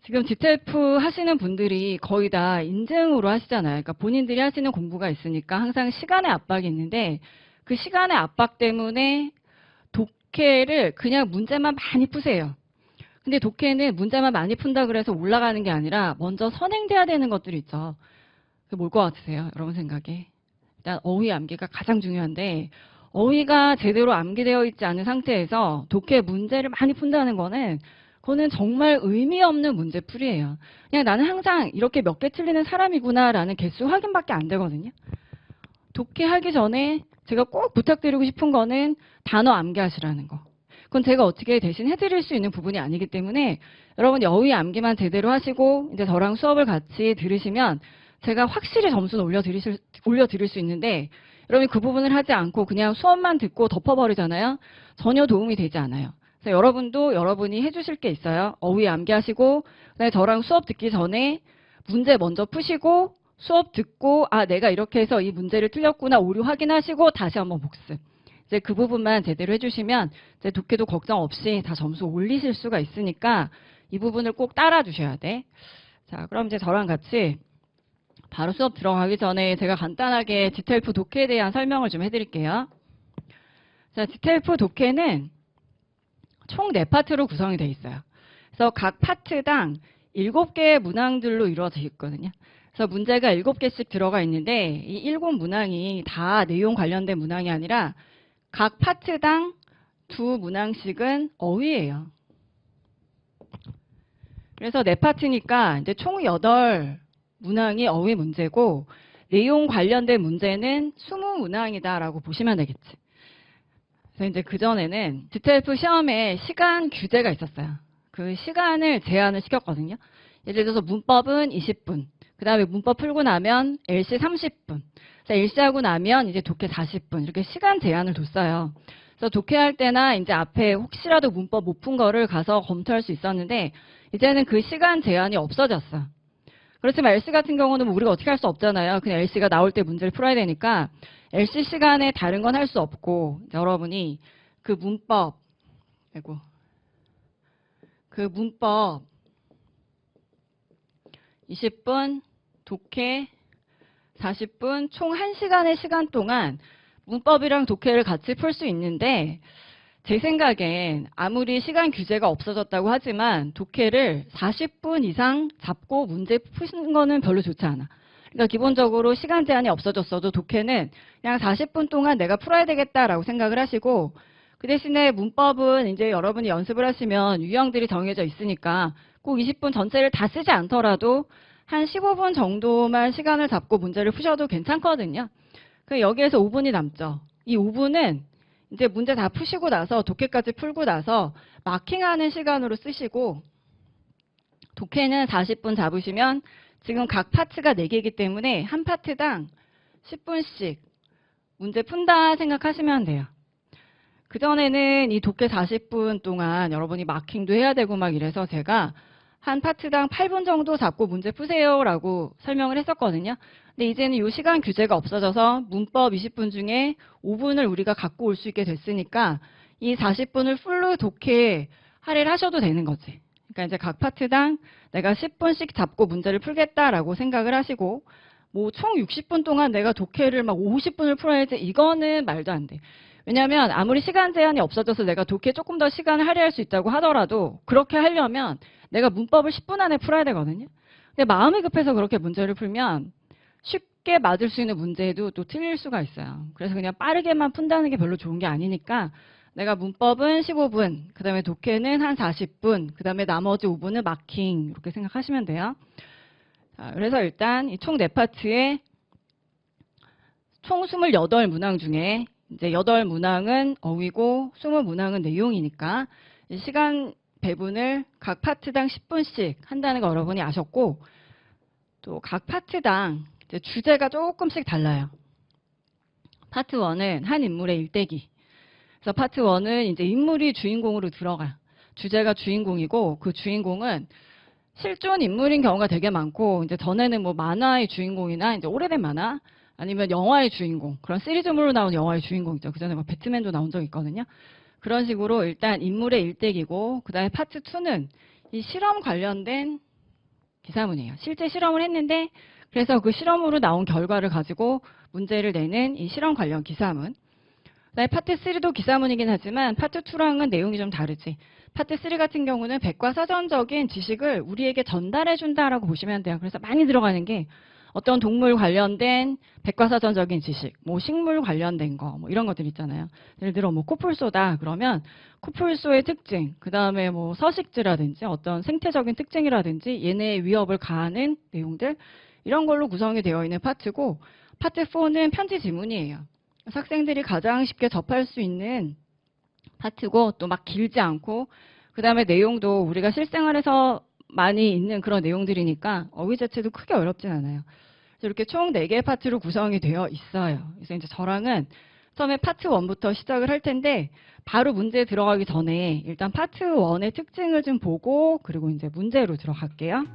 지금 GTF 하시는 분들이 거의 다 인증으로 하시잖아요. 그러니까 본인들이 하시는 공부가 있으니까 항상 시간의 압박이 있는데 그 시간의 압박 때문에 독해를 그냥 문제만 많이 푸세요. 근데 독해는 문제만 많이 푼다 그래서 올라가는 게 아니라 먼저 선행돼야 되는 것들이 있죠. 그게 뭘 것 같으세요? 여러분 생각에. 일단 어휘 암기가 가장 중요한데 어휘가 제대로 암기되어 있지 않은 상태에서 독해 문제를 많이 푼다는 거는 그거는 정말 의미 없는 문제풀이에요. 그냥 나는 항상 이렇게 몇 개 틀리는 사람이구나라는 개수 확인밖에 안 되거든요. 독해하기 전에 제가 꼭 부탁드리고 싶은 거는 단어 암기하시라는 거. 그건 제가 어떻게 대신 해드릴 수 있는 부분이 아니기 때문에 여러분이 어휘 암기만 제대로 하시고 이제 저랑 수업을 같이 들으시면 제가 확실히 점수는 올려드릴 수 있는데 여러분이 그 부분을 하지 않고 그냥 수업만 듣고 덮어버리잖아요. 전혀 도움이 되지 않아요. 그래서 여러분도 여러분이 해주실 게 있어요. 어휘 암기하시고 그다음에 저랑 수업 듣기 전에 문제 먼저 푸시고 수업 듣고 아 내가 이렇게 해서 이 문제를 틀렸구나 오류 확인하시고 다시 한번 복습. 이제 그 부분만 제대로 해주시면 이제 독해도 걱정 없이 다 점수 올리실 수가 있으니까 이 부분을 꼭 따라 주셔야 돼. 자, 그럼 이제 저랑 같이 바로 수업 들어가기 전에 제가 간단하게 GTF 독해에 대한 설명을 좀 해드릴게요. 자, GTF 독해는 총 4파트로 구성이 되어 있어요. 그래서 각 파트당 7개의 문항들로 이루어져 있거든요. 그래서 문제가 7개씩 들어가 있는데 이 7문항이 다 내용 관련된 문항이 아니라 각 파트당 2문항씩은 어휘예요. 그래서 4파트니까 이제 총 8문항이 어휘 문제고 내용 관련된 문제는 20문항이다라고 보시면 되겠지. 그래서 이제 그전에는 GTF 시험에 시간 규제가 있었어요. 그 시간을 제한을 시켰거든요. 예를 들어서 문법은 20분, 그 다음에 문법 풀고 나면 LC 30분, LC하고 나면 이제 독해 40분 이렇게 시간 제한을 뒀어요. 그래서 독해할 때나 이제 앞에 혹시라도 문법 못 푼 거를 가서 검토할 수 있었는데 이제는 그 시간 제한이 없어졌어. 그렇지만 LC 같은 경우는 뭐 우리가 어떻게 할 수 없잖아요. 그냥 LC가 나올 때 문제를 풀어야 되니까 LC 시간에 다른 건 할 수 없고 여러분이 그 문법 20분, 독해 40분, 총 1시간의 시간 동안 문법이랑 독해를 같이 풀 수 있는데 제 생각엔 아무리 시간 규제가 없어졌다고 하지만 독해를 40분 이상 잡고 문제 푸시는 거는 별로 좋지 않아. 그러니까 기본적으로 시간 제한이 없어졌어도 독해는 그냥 40분 동안 내가 풀어야 되겠다라고 생각을 하시고 그 대신에 문법은 이제 여러분이 연습을 하시면 유형들이 정해져 있으니까 꼭 20분 전체를 다 쓰지 않더라도 한 15분 정도만 시간을 잡고 문제를 푸셔도 괜찮거든요. 여기에서 5분이 남죠. 이 5분은 이제 문제 다 푸시고 나서 독해까지 풀고 나서 마킹하는 시간으로 쓰시고 독해는 40분 잡으시면 지금 각 파트가 4개이기 때문에 한 파트당 10분씩 문제 푼다 생각하시면 돼요. 그전에는 이 독해 40분 동안 여러분이 마킹도 해야 되고 막 이래서 제가 한 파트당 8분 정도 잡고 문제 푸세요 라고 설명을 했었거든요. 근데 이제는 이 시간 규제가 없어져서 문법 20분 중에 5분을 우리가 갖고 올 수 있게 됐으니까 이 40분을 풀로 독해 할애를 하셔도 되는 거지. 그러니까 이제 각 파트당 내가 10분씩 잡고 문제를 풀겠다라고 생각을 하시고 뭐 총 60분 동안 내가 독해를 막 50분을 풀어야지 이거는 말도 안 돼. 왜냐하면 아무리 시간 제한이 없어져서 내가 독해에 조금 더 시간을 할애할 수 있다고 하더라도 그렇게 하려면 내가 문법을 10분 안에 풀어야 되거든요. 근데 마음이 급해서 그렇게 문제를 풀면 쉽게 맞을 수 있는 문제에도 또 틀릴 수가 있어요. 그래서 그냥 빠르게만 푼다는 게 별로 좋은 게 아니니까 내가 문법은 15분, 그 다음에 독해는 한 40분, 그 다음에 나머지 5분은 마킹 이렇게 생각하시면 돼요. 자, 그래서 일단 이 총 4파트에 총 28문항 중에 이제 8문항은 어휘고 20문항은 내용이니까 시간 배분을 각 파트당 10분씩 한다는 거 여러분이 아셨고 또 각 파트당 이제 주제가 조금씩 달라요. 파트 1은 한 인물의 일대기. 그래서 파트 1은 이제 인물이 주인공으로 들어가. 주제가 주인공이고 그 주인공은 실존 인물인 경우가 되게 많고 이제 전에는 뭐 만화의 주인공이나 이제 오래된 만화 아니면 영화의 주인공 그런 시리즈물로 나온 영화의 주인공이죠. 그전에 뭐 배트맨도 나온 적 있거든요. 그런 식으로 일단 인물의 일대기고 그다음에 파트 2는 이 실험 관련된 기사문이에요. 실제 실험을 했는데 그래서 그 실험으로 나온 결과를 가지고 문제를 내는 이 실험 관련 기사문. 그다음에 파트 3도 기사문이긴 하지만 파트 2랑은 내용이 좀 다르지. 파트 3 같은 경우는 백과사전적인 지식을 우리에게 전달해 준다라고 보시면 돼요. 그래서 많이 들어가는 게 어떤 동물 관련된 백과사전적인 지식, 뭐 식물 관련된 거, 뭐 이런 것들 있잖아요. 예를 들어 뭐 코뿔소다 그러면 코뿔소의 특징, 그 다음에 뭐 서식지라든지 어떤 생태적인 특징이라든지 얘네의 위협을 가하는 내용들 이런 걸로 구성이 되어 있는 파트고 파트 4는 편지 지문이에요. 그래서 학생들이 가장 쉽게 접할 수 있는 파트고 또 막 길지 않고 그 다음에 내용도 우리가 실생활에서 많이 있는 그런 내용들이니까 어휘 자체도 크게 어렵진 않아요. 그래서 이렇게 총 4개의 파트로 구성이 되어 있어요. 그래서 이제 저랑은 처음에 파트 1부터 시작을 할 텐데 바로 문제에 들어가기 전에 일단 파트 1의 특징을 좀 보고 그리고 이제 문제로 들어갈게요.